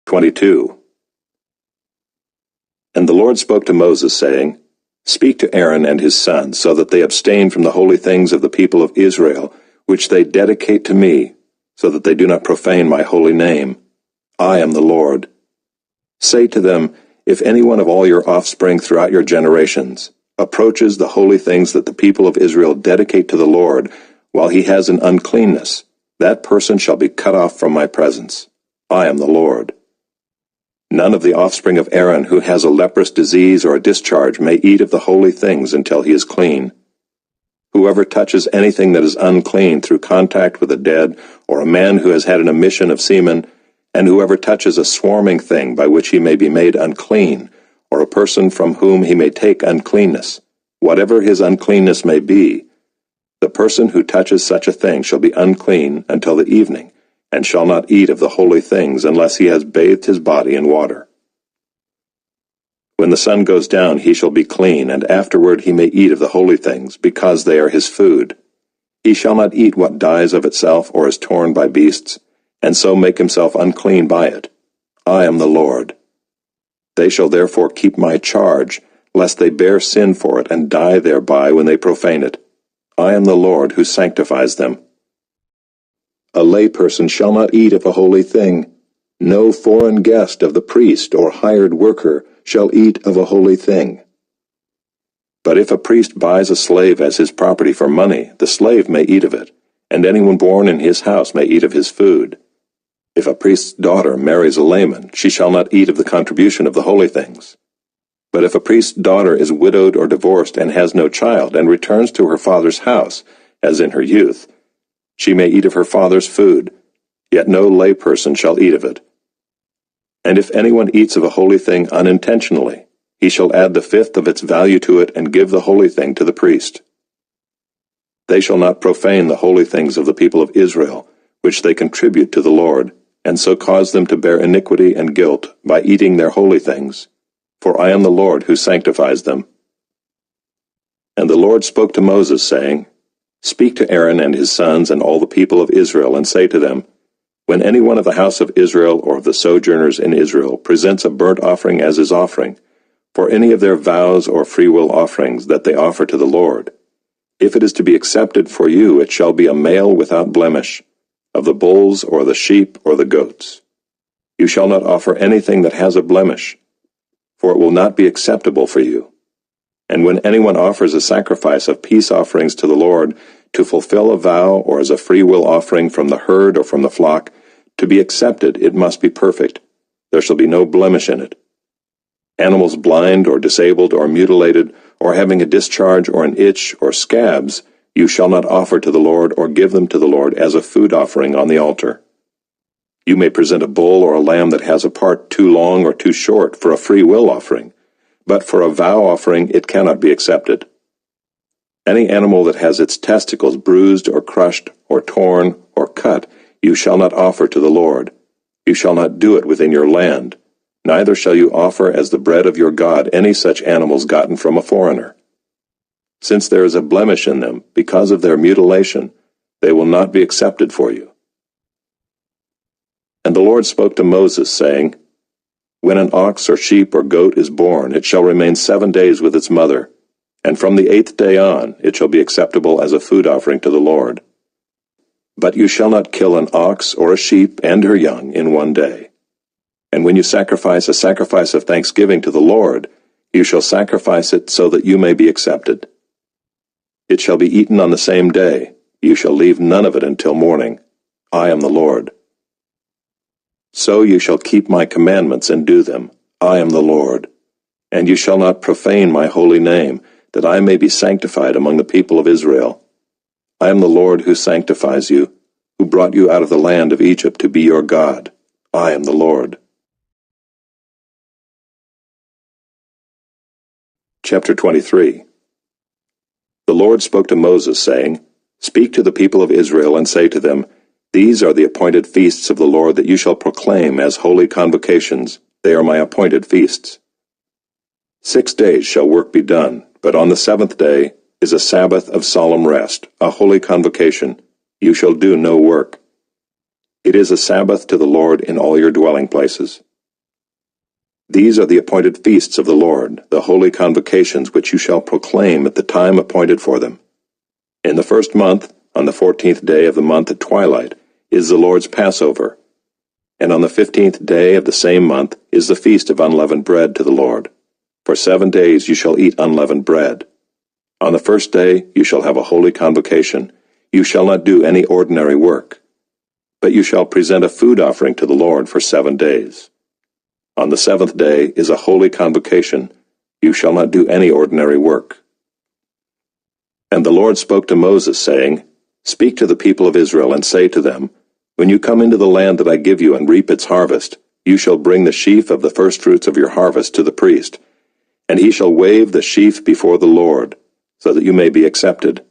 22. And the Lord spoke to Moses, saying, Speak to Aaron and his sons, so that they abstain from the holy things of the people of Israel, which they dedicate to me, so that they do not profane my holy name. I am the Lord. Say to them, If any one of all your offspring throughout your generations approaches the holy things that the people of Israel dedicate to the Lord, while he has an uncleanness, that person shall be cut off from my presence. I am the Lord. None of the offspring of Aaron who has a leprous disease or a discharge may eat of the holy things until he is clean. Whoever touches anything that is unclean through contact with a dead, or a man who has had an emission of semen, and whoever touches a swarming thing by which he may be made unclean, or a person from whom he may take uncleanness, whatever his uncleanness may be, the person who touches such a thing shall be unclean until the evening, and shall not eat of the holy things unless he has bathed his body in water. When the sun goes down he shall be clean, and afterward he may eat of the holy things, because they are his food. He shall not eat what dies of itself or is torn by beasts, and so make himself unclean by it. I am the Lord. They shall therefore keep my charge, lest they bear sin for it and die thereby when they profane it. I am the Lord who sanctifies them. A layperson shall not eat of a holy thing. No foreign guest of the priest or hired worker shall eat of a holy thing. But if a priest buys a slave as his property for money, the slave may eat of it, and anyone born in his house may eat of his food. If a priest's daughter marries a layman, she shall not eat of the contribution of the holy things. But if a priest's daughter is widowed or divorced and has no child, and returns to her father's house, as in her youth, she may eat of her father's food, yet no layperson shall eat of it. And if anyone eats of a holy thing unintentionally, he shall add the fifth of its value to it and give the holy thing to the priest. They shall not profane the holy things of the people of Israel, which they contribute to the Lord, and so cause them to bear iniquity and guilt by eating their holy things. For I am the Lord who sanctifies them. And the Lord spoke to Moses, saying, Speak to Aaron and his sons and all the people of Israel, and say to them, When any one of the house of Israel or of the sojourners in Israel presents a burnt offering as his offering, for any of their vows or freewill offerings that they offer to the Lord, if it is to be accepted for you, it shall be a male without blemish, of the bulls or the sheep or the goats. You shall not offer anything that has a blemish, for it will not be acceptable for you. And when anyone offers a sacrifice of peace offerings to the Lord, to fulfill a vow or as a freewill offering from the herd or from the flock, to be accepted it must be perfect. There shall be no blemish in it. Animals blind or disabled or mutilated, or having a discharge or an itch or scabs, you shall not offer to the Lord or give them to the Lord as a food offering on the altar. You may present a bull or a lamb that has a part too long or too short for a free will offering, but for a vow offering it cannot be accepted. Any animal that has its testicles bruised or crushed or torn or cut you shall not offer to the Lord. You shall not do it within your land, neither shall you offer as the bread of your God any such animals gotten from a foreigner. Since there is a blemish in them, because of their mutilation, they will not be accepted for you. And the Lord spoke to Moses, saying, When an ox or sheep or goat is born, it shall remain 7 days with its mother, and from the 8th day on it shall be acceptable as a food offering to the Lord. But you shall not kill an ox or a sheep and her young in 1 day. And when you sacrifice a sacrifice of thanksgiving to the Lord, you shall sacrifice it so that you may be accepted. It shall be eaten on the same day. You shall leave none of it until morning. I am the Lord. So you shall keep my commandments and do them. I am the Lord. And you shall not profane my holy name, that I may be sanctified among the people of Israel. I am the Lord who sanctifies you, who brought you out of the land of Egypt to be your God. I am the Lord. Chapter 23. The Lord spoke to Moses, saying, Speak to the people of Israel and say to them, These are the appointed feasts of the Lord that you shall proclaim as holy convocations. They are my appointed feasts. 6 days shall work be done, but on the 7th day is a Sabbath of solemn rest, a holy convocation. You shall do no work. It is a Sabbath to the Lord in all your dwelling places. These are the appointed feasts of the Lord, the holy convocations which you shall proclaim at the time appointed for them. In the 1st month, on the 14th day of the month at twilight, is the Lord's Passover, and on the 15th day of the same month is the feast of unleavened bread to the Lord. For 7 days you shall eat unleavened bread. On the 1st day you shall have a holy convocation. You shall not do any ordinary work, but you shall present a food offering to the Lord for 7 days. On the 7th day is a holy convocation. You shall not do any ordinary work. And the Lord spoke to Moses, saying, Speak to the people of Israel, and say to them, When you come into the land that I give you and reap its harvest, you shall bring the sheaf of the firstfruits of your harvest to the priest, and he shall wave the sheaf before the Lord, so that you may be accepted.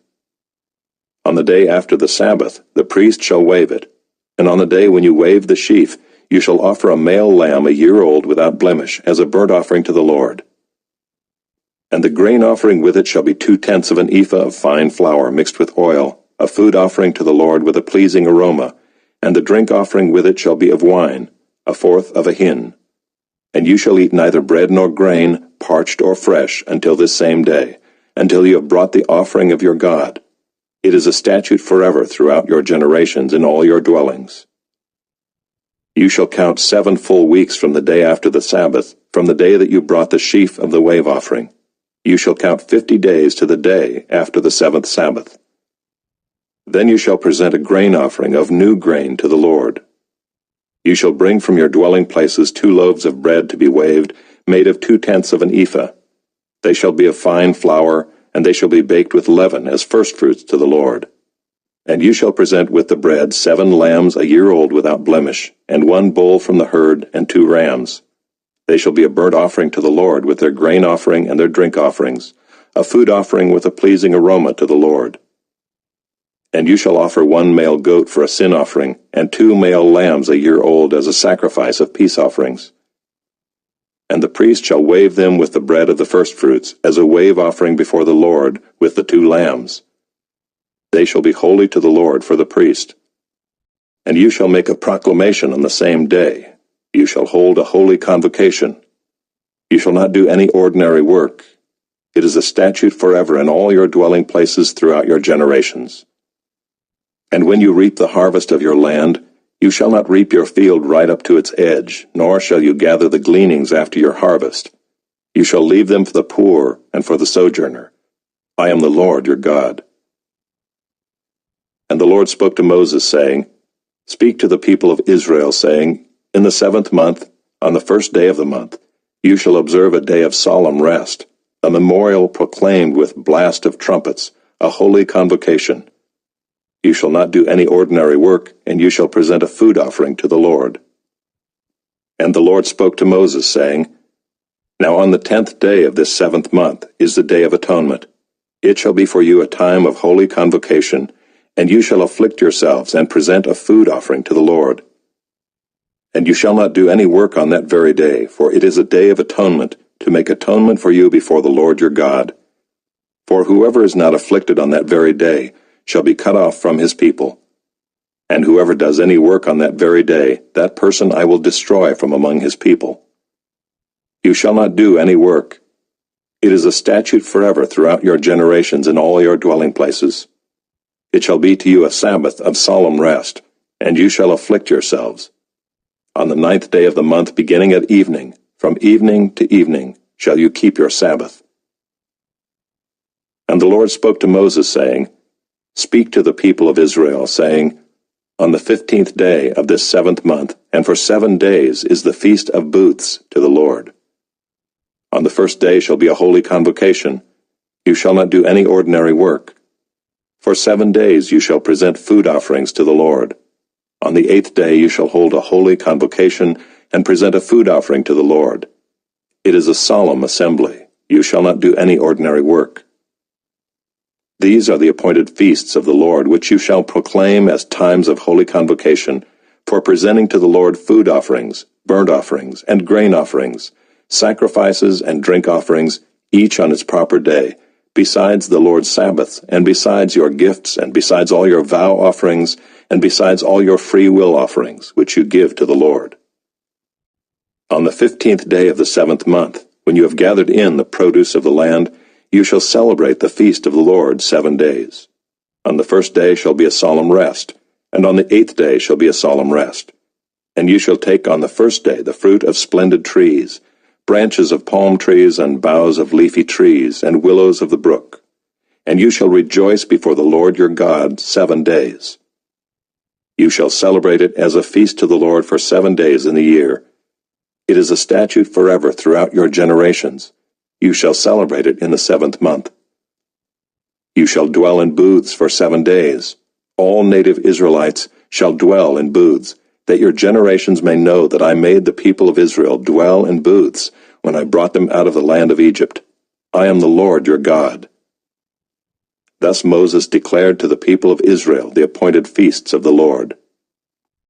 On the day after the Sabbath, the priest shall wave it, and on the day when you wave the sheaf, you shall offer a male lamb 1 year old without blemish, as a burnt offering to the Lord. And the grain offering with it shall be 2/10 of an ephah of fine flour mixed with oil, a food offering to the Lord with a pleasing aroma, and the drink offering with it shall be of wine, 1/4 of a hin. And you shall eat neither bread nor grain, parched or fresh, until this same day, until you have brought the offering of your God. It is a statute forever throughout your generations in all your dwellings. You shall count 7 full weeks from the day after the Sabbath, from the day that you brought the sheaf of the wave offering. You shall count 50 days to the day after the 7th Sabbath. Then you shall present a grain offering of new grain to the Lord. You shall bring from your dwelling places 2 loaves of bread to be waved, made of 2/10 of an ephah. They shall be of fine flour, and they shall be baked with leaven as firstfruits to the Lord. And you shall present with the bread 7 lambs 1 year old without blemish, and 1 bull from the herd, and 2 rams. They shall be a burnt offering to the Lord with their grain offering and their drink offerings, a food offering with a pleasing aroma to the Lord. And you shall offer 1 male goat for a sin offering, and 2 male lambs 1 year old as a sacrifice of peace offerings. And the priest shall wave them with the bread of the firstfruits, as a wave offering before the Lord, with the 2 lambs. They shall be holy to the Lord for the priest. And you shall make a proclamation on the same day. You shall hold a holy convocation. You shall not do any ordinary work. It is a statute forever in all your dwelling places throughout your generations. And when you reap the harvest of your land, you shall not reap your field right up to its edge, nor shall you gather the gleanings after your harvest. You shall leave them for the poor and for the sojourner. I am the Lord your God. And the Lord spoke to Moses, saying, Speak to the people of Israel, saying, In the 7th month, on the 1st day of the month, you shall observe a day of solemn rest, a memorial proclaimed with blast of trumpets, a holy convocation. You shall not do any ordinary work, and you shall present a food offering to the Lord. And the Lord spoke to Moses, saying, Now on the 10th day of this 7th month is the Day of Atonement. It shall be for you a time of holy convocation, and you shall afflict yourselves and present a food offering to the Lord. And you shall not do any work on that very day, for it is a day of atonement, to make atonement for you before the Lord your God. For whoever is not afflicted on that very day shall be cut off from his people. And whoever does any work on that very day, that person I will destroy from among his people. You shall not do any work. It is a statute forever throughout your generations in all your dwelling places. It shall be to you a Sabbath of solemn rest, and you shall afflict yourselves. On the 9th day of the month, beginning at evening, from evening to evening, shall you keep your Sabbath. And the Lord spoke to Moses, saying, Speak to the people of Israel, saying, On the 15th day of this 7th month, and for 7 days, is the Feast of Booths to the Lord. On the 1st day shall be a holy convocation. You shall not do any ordinary work. For 7 days you shall present food offerings to the Lord. On the 8th day you shall hold a holy convocation, and present a food offering to the Lord. It is a solemn assembly. You shall not do any ordinary work. These are the appointed feasts of the Lord, which you shall proclaim as times of holy convocation, for presenting to the Lord food offerings, burnt offerings, and grain offerings, sacrifices and drink offerings, each on its proper day, besides the Lord's Sabbath, and besides your gifts, and besides all your vow offerings, and besides all your free will offerings, which you give to the Lord. On the 15th day of the 7th month, when you have gathered in the produce of the land, you shall celebrate the feast of the Lord 7 days. On the first day shall be a solemn rest, and on the 8th day shall be a solemn rest. And you shall take on the first day the fruit of splendid trees, branches of palm trees and boughs of leafy trees and willows of the brook. And you shall rejoice before the Lord your God 7 days. You shall celebrate it as a feast to the Lord for 7 days in the year. It is a statute forever throughout your generations. You shall celebrate it in the 7th month. You shall dwell in booths for 7 days. All native Israelites shall dwell in booths, that your generations may know that I made the people of Israel dwell in booths when I brought them out of the land of Egypt. I am the Lord your God. Thus Moses declared to the people of Israel the appointed feasts of the Lord.